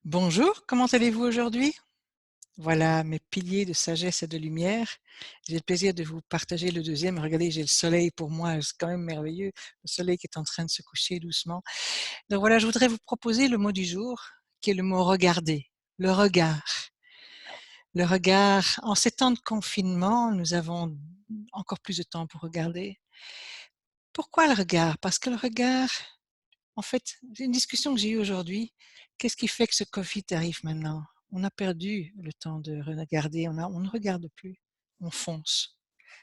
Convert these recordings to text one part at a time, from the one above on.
Bonjour, comment allez-vous aujourd'hui? Voilà mes piliers de sagesse et de lumière. J'ai le plaisir de vous partager le deuxième. Regardez, j'ai le soleil pour moi, c'est quand même merveilleux. Le soleil qui est en train de se coucher doucement. Donc voilà, je voudrais vous proposer le mot du jour, qui est le mot regarder. Le regard. Le regard. En ces temps de confinement, nous avons encore plus de temps pour regarder. Pourquoi le regard? Parce que le regard, en fait, c'est une discussion que j'ai eue aujourd'hui. Qu'est-ce qui fait que ce Covid arrive maintenant? On a perdu le temps de regarder, on ne regarde plus, on fonce.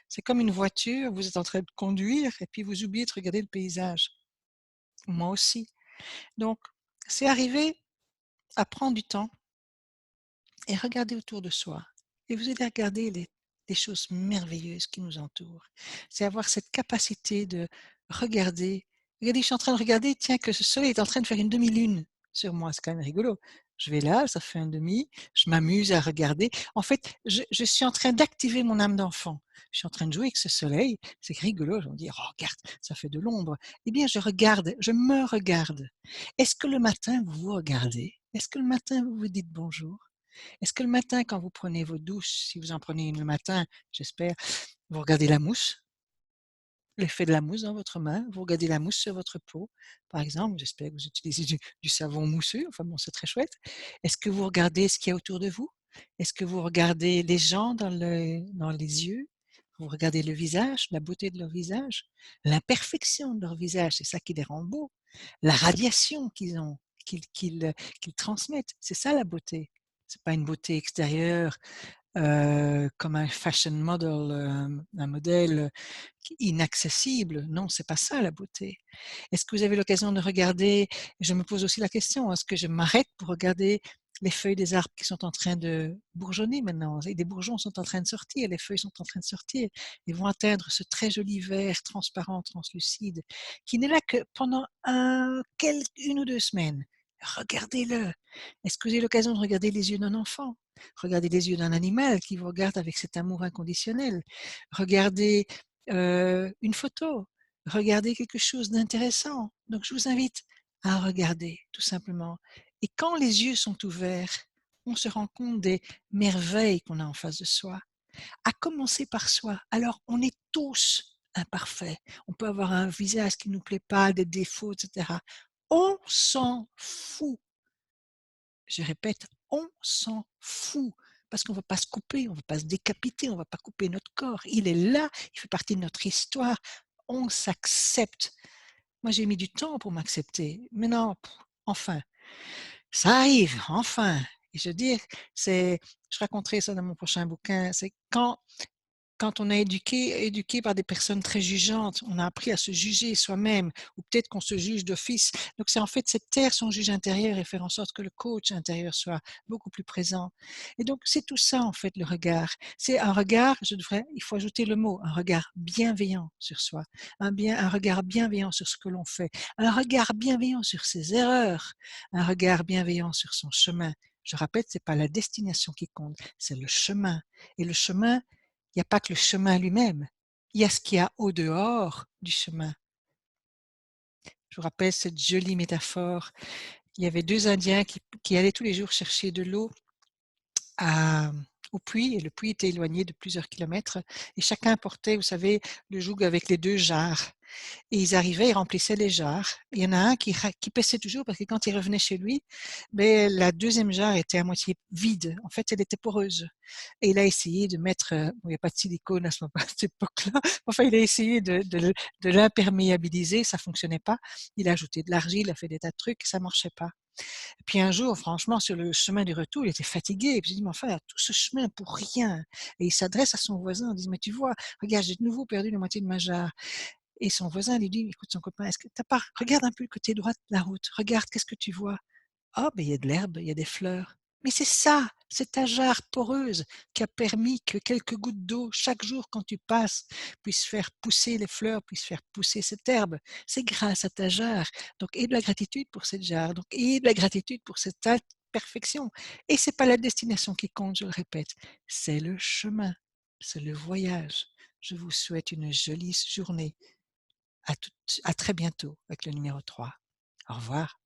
C'est comme une voiture, vous êtes en train de conduire et puis vous oubliez de regarder le paysage. Moi aussi. Donc, c'est arriver à prendre du temps et regarder autour de soi. Et vous allez regarder les choses merveilleuses qui nous entourent. C'est avoir cette capacité de regarder. Regardez, je suis en train de regarder, tiens, que ce soleil est en train de faire une demi-lune sur moi. C'est quand même rigolo. Je vais là, ça fait un demi, je m'amuse à regarder. En fait, je suis en train d'activer mon âme d'enfant. Je suis en train de jouer avec ce soleil. C'est rigolo. Je me dis, oh, regarde, ça fait de l'ombre. Eh bien, je regarde, je me regarde. Est-ce que le matin, vous vous regardez? Est-ce que le matin, vous vous dites bonjour? Est-ce que le matin, quand vous prenez votre douche, si vous en prenez une le matin, j'espère, vous regardez la mousse, l'effet de la mousse dans votre main, vous regardez la mousse sur votre peau, par exemple, j'espère que vous utilisez du savon mousseux, enfin bon, c'est très chouette. Est-ce que vous regardez ce qu'il y a autour de vous? Est-ce que vous regardez les gens dans les yeux? Vous regardez le visage, la beauté de leur visage, l'imperfection de leur visage, c'est ça qui les rend beaux, la radiation qu'ils ont, qu'ils transmettent, c'est ça la beauté. C'est pas une beauté extérieure, comme un fashion model, un modèle inaccessible. Non, c'est pas ça la beauté. Est-ce que vous avez l'occasion de regarder, je me pose aussi la question, est-ce que je m'arrête pour regarder les feuilles des arbres qui sont en train de bourgeonner maintenant et des bourgeons sont en train de sortir, les feuilles sont en train de sortir et vont atteindre ce très joli vert transparent, translucide, qui n'est là que pendant une ou deux semaines. Regardez-le. Est-ce que vous avez l'occasion de regarder les yeux d'un enfant? Regardez les yeux d'un animal qui vous regarde avec cet amour inconditionnel. Regardez une photo, regardez quelque chose d'intéressant. Donc je vous invite à regarder tout simplement. Et quand les yeux sont ouverts, on se rend compte des merveilles qu'on a en face de soi, à commencer par soi. Alors on est tous imparfaits. On peut avoir un visage qui ne nous plaît pas, des défauts, etc. On s'en fout. Je répète, on s'en fout parce qu'on ne va pas se couper, on ne va pas se décapiter, on ne va pas couper notre corps. Il est là, il fait partie de notre histoire. On s'accepte. Moi, j'ai mis du temps pour m'accepter. Mais non, enfin, ça arrive, enfin. Et je veux dire, je raconterai ça dans mon prochain bouquin, c'est quand on est éduqué par des personnes très jugeantes, on a appris à se juger soi-même ou peut-être qu'on se juge d'office. Donc c'est en fait, c'est taire son juge intérieur et faire en sorte que le coach intérieur soit beaucoup plus présent. Et donc c'est tout ça en fait le regard. C'est un regard, il faut ajouter le mot, un regard bienveillant sur soi, un regard bienveillant sur ce que l'on fait, un regard bienveillant sur ses erreurs, un regard bienveillant sur son chemin. Je rappelle, c'est pas la destination qui compte, c'est le chemin. Et le chemin, il n'y a pas que le chemin lui-même, il y a ce qu'il y a au dehors du chemin. Je vous rappelle cette jolie métaphore. Il y avait 2 Indiens qui allaient tous les jours chercher de l'eau à au puits et le puits était éloigné de plusieurs kilomètres et chacun portait, vous savez, le joug avec les 2 jarres et ils arrivaient, ils remplissaient les jarres. Il y en a un qui paissait toujours parce que quand il revenait chez lui, beh, la 2e jarre était à moitié vide. En fait, elle était poreuse et il a essayé de mettre, bon, il y a pas de silicone à cette époque-là, enfin, il a essayé de l'imperméabiliser, ça fonctionnait pas. Il a ajouté de l'argile, il a fait des tas de trucs, ça marchait pas. Et puis un jour, franchement, sur le chemin du retour, il était fatigué. Et puis il dit, mais enfin, tout ce chemin pour rien. Et il s'adresse à son voisin en disant, mais tu vois, regarde, j'ai de nouveau perdu la moitié de ma jarre. Et son voisin lui dit, écoute, son copain, est-ce que t'as pas, regarde un peu le côté droit de la route. Regarde, qu'est-ce que tu vois? Ah, ben, il y a de l'herbe, il y a des fleurs. Mais c'est ça, c'est ta jarre poreuse qui a permis que quelques gouttes d'eau chaque jour quand tu passes puissent faire pousser les fleurs, puissent faire pousser cette herbe. C'est grâce à ta jarre. Donc, aie de la gratitude pour cette jarre. Donc, aie de la gratitude pour cette imperfection. Et c'est pas la destination qui compte, je le répète. C'est le chemin. C'est le voyage. Je vous souhaite une jolie journée. À très bientôt avec le numéro 3. Au revoir.